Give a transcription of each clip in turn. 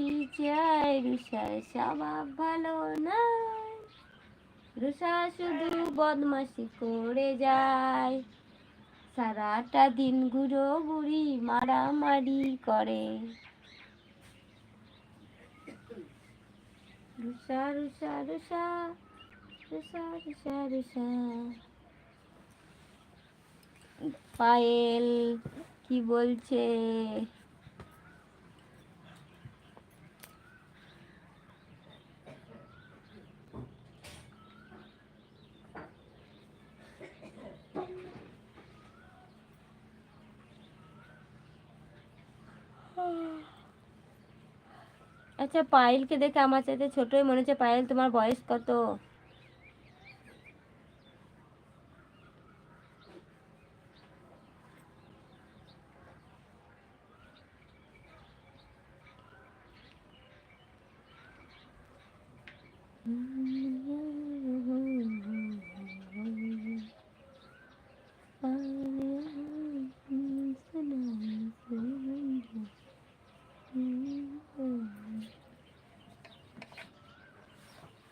কি চাই, রুষার স্বভাব ভালো না, রুষা শুধু বদমাশি করে যায়, সারাটা দিন ঘুরো ঘুরি মারামারি করে। রুষা রুষা রুষা রুষা রুষা রুষা। পায়েল কি বলছে? আচ্ছা, পায়েলকে দেখে আমার চাইতে ছোটই মনে হচ্ছে। পায়েল, তোমার বয়স কত?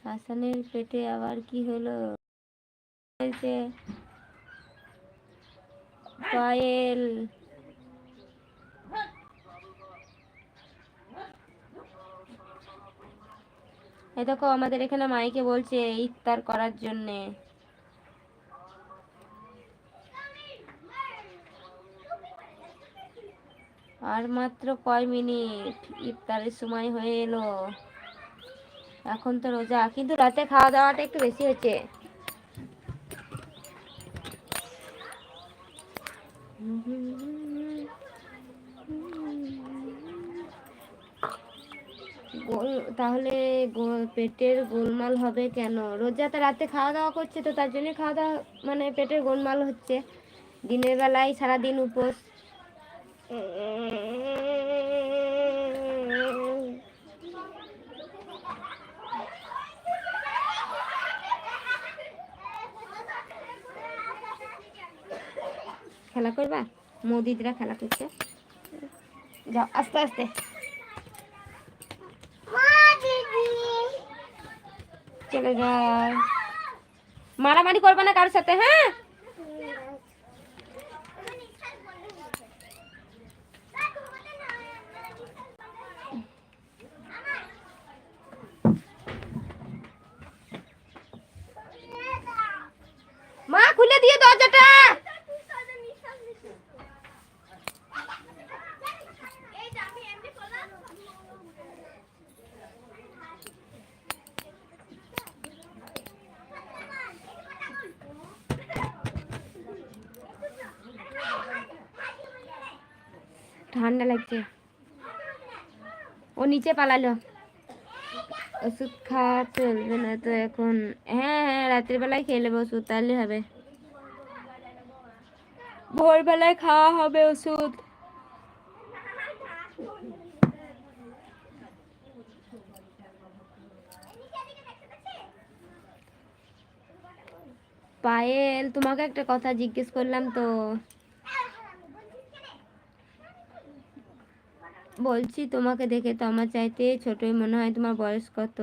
হাসানের পেটে আবার কি হলো? পায়েল, এই দেখো আমাদের এখানে মাইকে বলছে ইফতার করার জন্যে। আর মাত্র কয় মিনিট ইফতারের সময় হয়ে এলো। এখন তো রোজা, কিন্তু রাতে খাওয়া দাওয়াটা একটু বেশি হচ্ছে। তাহলে পেটের গোলমাল হবে কেন? রোজাতে রাতে খাওয়া দাওয়া করছে তো তার জন্য খাওয়া দাওয়া মানে পেটের গোলমাল হচ্ছে। দিনের বেলায় সারাদিন উপোস। খেলা করবা? মোদিদরা খেলা করছে, যাও আস্তে আস্তে। চলে যায়। মারামারি করবে না কারোর সাথে, হ্যাঁ? মা খুলে দিয়ে দরজাটা। ঠান্ডা লাগছে, ও নিচে পালালো। ওষুধ খাওয়া চলবে না তো এখন? হ্যাঁ হ্যাঁ, রাত্রি বেলায় খেয়ে নেবো ওষুধ, তাহলে হবে। ভোরবেলায় খাওয়া হবে ওষুধ। পায়েল, তোমাকে একটা কথা জিজ্ঞেস করলাম তো। বলছি তোমাকে দেখে তো আমার চাইতে ছোটই মনে হয়, তোমার বয়স কত?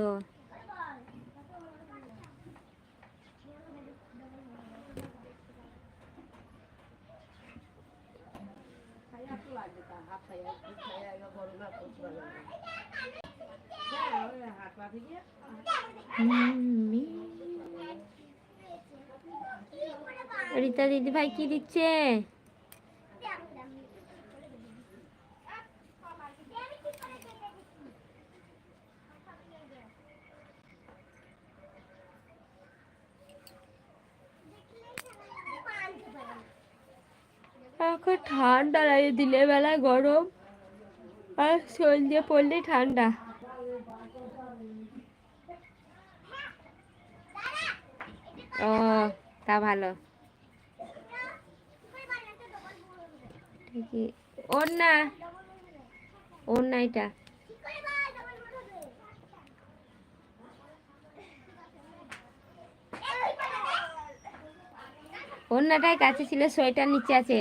রীতা দিদি ভাই কি দিচ্ছে? এখন ঠান্ডা লাগে, দিনের বেলা গরম আর সন্ধ্যে পড়লে ঠান্ডা। ও, তা ভালো। ঠিকই। ওর না, ওর না, এটা ওড়নাটাই কাছে ছিল, সোয়েটার নিচে আছে।